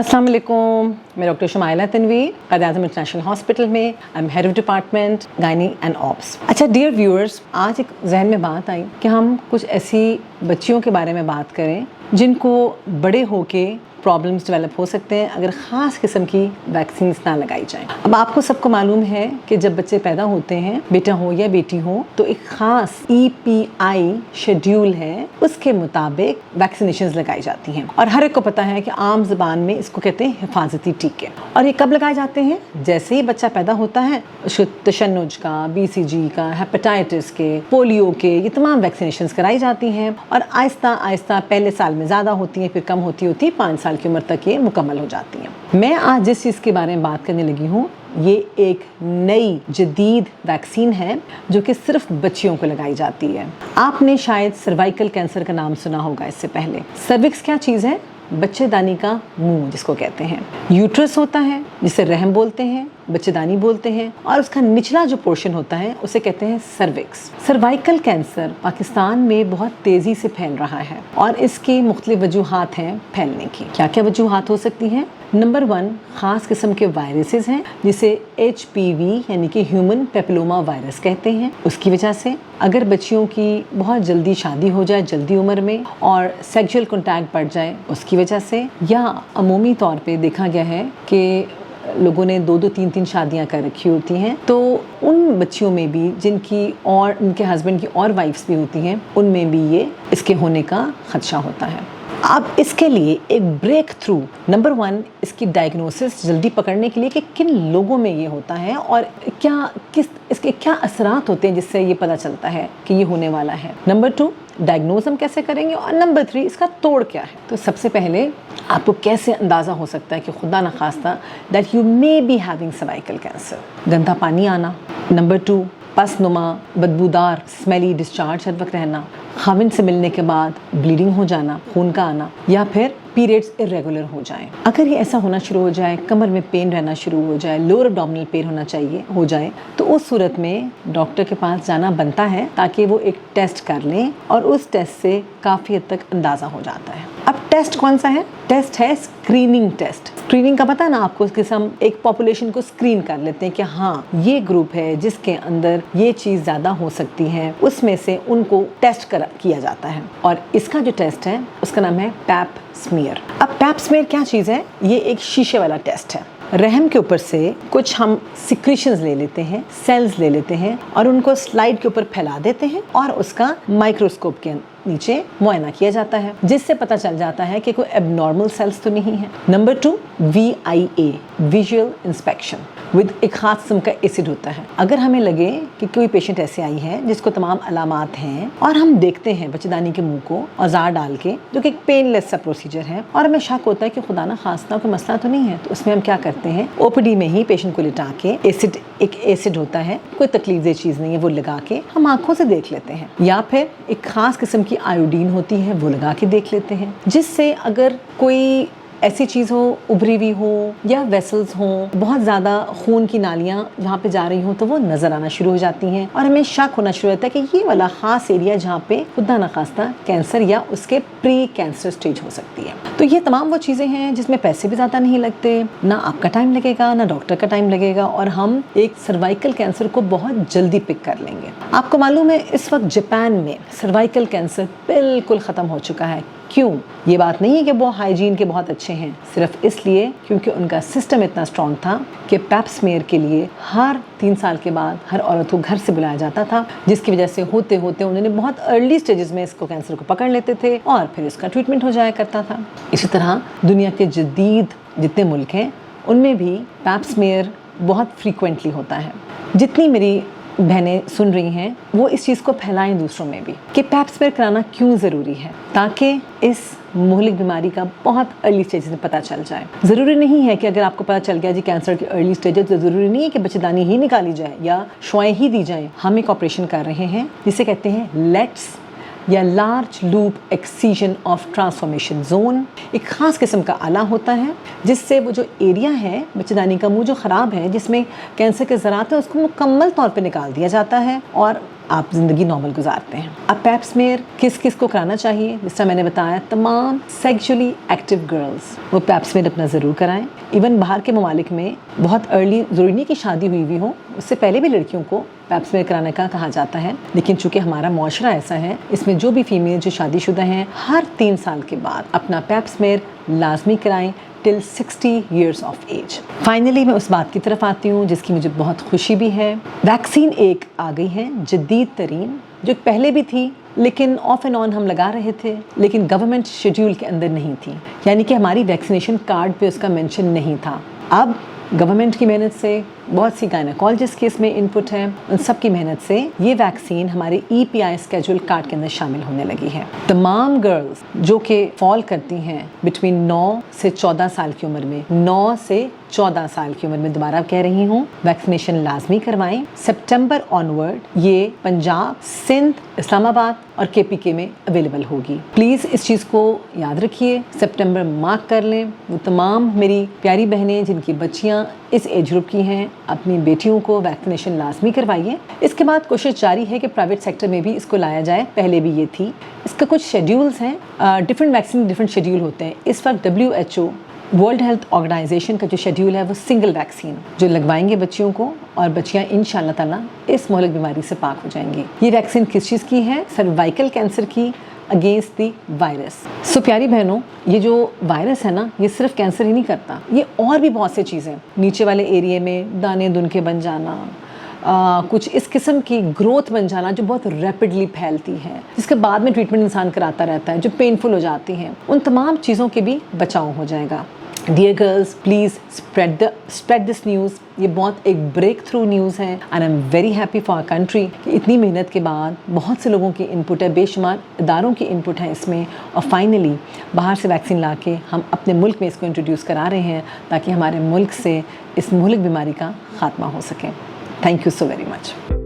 अस्सलाम वालेकुम, मैं डॉक्टर शुमाइला तनवी, क़ायद-ए-आज़म इंटरनेशनल हॉस्पिटल में I am head of department gynae and ops. अच्छा डियर व्यूअर्स, आज एक जहन में बात आई कि हम कुछ ऐसी बच्चियों के बारे में बात करें जिनको बड़े होके प्रॉब्लम्स डेवलप हो सकते हैं अगर ख़ास किस्म की वैक्सीन ना लगाई जाए। अब आपको सबको मालूम है कि जब बच्चे पैदा होते हैं, बेटा हो या बेटी हो, तो एक ख़ास EPI शेड्यूल है, उसके मुताबिक वैक्सीनेशंस लगाई जाती हैं और हर एक को पता है कि आम ज़बान में इसको कहते हैं हिफाजती टीके। और ये कब लगाए जाते हैं? जैसे ही बच्चा पैदा होता है उसको तशन्नुज का, BCG का, हेपेटाइटिस के, पोलियो के, ये तमाम वैक्सीनेशंस कराई जाती हैं और आहिस्ता आहिस्ता पहले साल में ज़्यादा होती हैं, फिर कम होती 5 साल की उम्र तक ये मुकम्मल हो जाती हैं। मैं आज जिस चीज़ के बारे में बात करने लगी हूँ, ये एक नई जदीद वैक्सीन है जो कि सिर्फ बच्चियों को लगाई जाती है। आपने शायद सर्वाइकल कैंसर का नाम सुना होगा इससे पहले। सर्विक्स क्या चीज़ है? बच्चेदानी का मुंह जिसको कहते हैं। यूट्रस होता है जिसे रहम बोलते हैं, बच्चेदानी बोलते हैं, और उसका निचला जो पोर्शन होता है उसे कहते हैं सर्विक्स। सर्वाइकल कैंसर पाकिस्तान में बहुत तेज़ी से फैल रहा है और इसकी मुख्तलिफ वजूहात हैं फैलने की। क्या क्या वजूहात हो सकती हैं? नंबर 1, ख़ास किस्म के वायरसेस हैं जिसे HPV यानी कि ह्यूमन पेपिलोमा वायरस कहते हैं। उसकी वजह से अगर बच्चियों की बहुत जल्दी शादी हो जाए जल्दी उम्र में और सेक्सुअल कॉन्टैक्ट बढ़ जाए उसकी वजह से, या अमूमी तौर पे देखा गया है कि लोगों ने 2-2, 3-3 शादियां कर रखी होती हैं, तो उन बच्चियों में भी जिनकी और उनके हस्बैंड की और वाइफ्स भी होती हैं, उनमें भी ये इसके होने का खदशा होता है। अब इसके लिए एक ब्रेक थ्रू, नंबर 1, इसकी डायग्नोसिस जल्दी पकड़ने के लिए कि किन लोगों में ये होता है और इसके क्या असरात होते हैं जिससे ये पता चलता है कि ये होने वाला है। नंबर 2, डायग्नोज हम कैसे करेंगे, और नंबर 3, इसका तोड़ क्या है। तो सबसे पहले आपको कैसे अंदाज़ा हो सकता है कि खुदा न खास्ता that you may be having cervical cancer? गंदा पानी आना, नंबर 2, पसनुमा बदबूदार स्मेली डिस्चार्ज हर वक्त रहना, खाविन से मिलने के बाद ब्लीडिंग हो जाना, खून का आना, या फिर पीरियड्स इरेगुलर हो जाएं। अगर ये ऐसा होना शुरू हो जाए, कमर में पेन रहना शुरू हो जाए, लोअर एब्डोमिनल पेन हो जाए, तो उस सूरत में डॉक्टर के पास जाना बनता है ताकि वो एक टेस्ट कर लें और उस टेस्ट से काफ़ी हद तक अंदाज़ा हो जाता है। अब टेस्ट कौन सा है? टेस्ट है स्क्रीनिंग टेस्ट। स्क्रीनिंग का पता है ना आपको, कि हम एक पॉपुलेशन को स्क्रीन कर लेते हैं कि हाँ ये ग्रुप है जिसके अंदर ये चीज़ ज़्यादा हो सकती है, उसमें से उनको टेस्ट किया जाता है और इसका जो टेस्ट है उसका नाम है पैप स्मीयर। अब पैप स्मीयर क्या चीज़ है? ये एक शीशे वाला टेस्ट है। रहम के ऊपर से कुछ हम सिक्रीशंस ले लेते हैं, सेल्स ले लेते हैं और उनको स्लाइड के ऊपर फैला देते हैं और उसका माइक्रोस्कोप के नीचे मुआयना किया जाता है, जिससे पता चल जाता है कि कोई एबनॉर्मल सेल्स तो नहीं है। Number 2, VIA visual inspection with एक खास किस्म का एसिड होता है। अगर हमें लगे कि कोई पेशेंट ऐसे आई है जिसको तमाम अलामात हैं और हम देखते हैं बच्चेदानी के मुंह को औजार डाल के, जो कि एक पेनलेस सा प्रोसीजर है, और हमें शक होता है कि खुदा ना खास्ता कोई मसला तो नहीं है, तो उसमें हम क्या करते हैं, OPD में ही पेशेंट को लिटा के एक एसिड होता है, कोई तकलीफ दे चीज़ नहीं है, वो लगा के हम आंखों से देख लेते हैं, या फिर एक खास किस्म की आयोडीन होती है वो लगा के देख लेते हैं, जिससे अगर कोई ऐसी चीज़ हो, उभरी हुई हो या वेसल्स हों, बहुत ज़्यादा खून की नालियाँ जहाँ पे जा रही हों, तो वो नज़र आना शुरू हो जाती हैं और हमें शक होना शुरू होता है कि ये वाला ख़ास एरिया जहाँ पे खुदा न खास्ता कैंसर या उसके प्री कैंसर स्टेज हो सकती है। तो ये तमाम वो चीज़ें हैं जिसमें पैसे भी ज़्यादा नहीं लगते, ना आपका टाइम लगेगा ना डॉक्टर का टाइम लगेगा, और हम एक सर्वाइकल कैंसर को बहुत जल्दी पिक कर लेंगे। आपको मालूम है इस वक्त जापान में सर्वाइकल कैंसर बिल्कुल ख़त्म हो चुका है। क्यों? ये बात नहीं है कि वो हाइजीन के बहुत अच्छे हैं, सिर्फ इसलिए क्योंकि उनका सिस्टम इतना स्ट्रॉन्ग था कि पैप स्मीयर के लिए हर 3 साल के बाद हर औरत को घर से बुलाया जाता था, जिसकी वजह से होते होते उन्होंने बहुत अर्ली स्टेजेस में इसको कैंसर को पकड़ लेते थे और फिर इसका ट्रीटमेंट हो जाया करता था। इसी तरह दुनिया के जदीद जितने मुल्क हैं उनमें भी पैप स्मीयर बहुत फ्रीक्वेंटली होता है। जितनी मेरी बहनें सुन रही हैं वो इस चीज़ को फैलाएं दूसरों में भी कि पैप स्मीयर कराना क्यों ज़रूरी है, ताकि इस मुहलिक बीमारी का बहुत अर्ली स्टेज में पता चल जाए। ज़रूरी नहीं है कि अगर आपको पता चल गया जी कैंसर की अर्ली स्टेज है, तो ज़रूरी नहीं है कि बच्चेदानी ही निकाली जाए या शुआएं ही दी जाएं। हम एक ऑपरेशन कर रहे हैं जिसे कहते हैं लेट्स या large loop excision of transformation zone. एक ख़ास किस्म का आला होता है जिससे वो जो एरिया है बच्चेदानी का मुंह जो ख़राब है, जिसमें कैंसर के ज़रात है, उसको मुकम्मल तौर पे निकाल दिया जाता है और آپ زندگی نارمل گزارتے ہیں. اب پیپ سمیئر کس کس کو کرانا چاہیے؟ جس طرح میں نے بتایا تمام سیکشولی ایکٹیو گرلز وہ پیپ سمیئر اپنا ضرور کرائیں. ایون باہر کے ممالک میں بہت ارلی، ضروری نہیں کہ شادی ہوئی ہو، اس سے پہلے بھی لڑکیوں کو پیپ سمیئر کرانے کا کہا جاتا ہے. لیکن چونکہ ہمارا معاشرہ ایسا ہے، اس میں جو بھی فیمیل جو شادی شدہ ہیں ہر 3 سال کے بعد اپنا پیپ سمیئر لازمی کرائیں ٹل 60 years of age. فائنلی میں اس بات کی طرف آتی ہوں جس کی مجھے بہت خوشی بھی ہے. ویکسین ایک آ گئی ہے جدید ترین، جو پہلے بھی تھی لیکن آف اینڈ آن ہم لگا رہے تھے، لیکن گورنمنٹ شیڈیول کے اندر نہیں تھی، یعنی کہ ہماری ویکسینیشن کارڈ پہ اس کا مینشن نہیں تھا. اب گورنمنٹ کی محنت سے، بہت سی گائنیکالوجسٹ کی اس میں انپٹ ہے، ان سب کی محنت سے یہ ویکسین ہمارے EPI اسکیجول کارڈ کے اندر شامل ہونے لگی ہے. تمام گرلز جو کہ فال کرتی ہیں بٹوین 9 سے 14 سال کی عمر میں، 9 سے 14 سال کی عمر میں، دوبارہ کہہ رہی ہوں، ویکسینیشن لازمی کروائیں. سپٹمبر آنورڈ یہ پنجاب، سندھ، اسلام آباد اور KPK میں اویلیبل ہوگی. پلیز اس چیز کو یاد رکھیے، سپٹمبر مارک کر لیں. وہ تمام میری پیاری بہنیں جن کی بچیاں اس ایج گروپ کی ہیں، اپنی بیٹیوں کو ویکسینیشن لازمی کروائیے. اس کے بعد کوشش جاری ہے کہ پرائیویٹ سیکٹر میں بھی اس کو لایا جائے. پہلے بھی یہ تھی. اس کا کچھ شیڈیولز ہیں، ڈفرینٹ ویکسین ڈفرینٹ شیڈیول ہوتے ہیں. اس وقت WHO ورلڈ ہیلتھ آرگنائزیشن کا جو شیڈیول ہے وہ سنگل ویکسین جو لگوائیں گے بچیوں کو، اور بچیاں انشاءاللہ تعالیٰ اس مہلک بیماری سے پاک ہو جائیں گی. یہ ویکسین کس چیز کی ہے؟ سروائکل کینسر کی اگینسٹ دی وائرس. سو پیاری بہنوں، یہ جو وائرس ہے نا، یہ صرف کینسر ہی نہیں کرتا، یہ اور بھی بہت سے چیزیں، نیچے والے ایریے میں دانے دنکے بن جانا، کچھ اس قسم کی گروتھ بن جانا جو بہت ریپڈلی پھیلتی ہے، جس کے بعد میں ٹریٹمنٹ انسان کراتا رہتا ہے، جو پینفل ہو جاتی ہیں، ان تمام چیزوں کے بھی بچاؤ ہو جائے گا. Dear girls, please spread this news. یہ بہت ایک بریک تھرو نیوز ہے، and I am very happy for country کہ اتنی محنت کے بعد بہت سے لوگوں کی انپٹ ہے، بے شمار اداروں کی انپٹ ہے اس میں، اور فائنلی باہر سے ویکسین لا کے ہم اپنے ملک میں اس کو انٹروڈیوس کرا رہے ہیں تاکہ ہمارے ملک سے اس مہلک بیماری کا خاتمہ ہو سکے. Thank you so very much.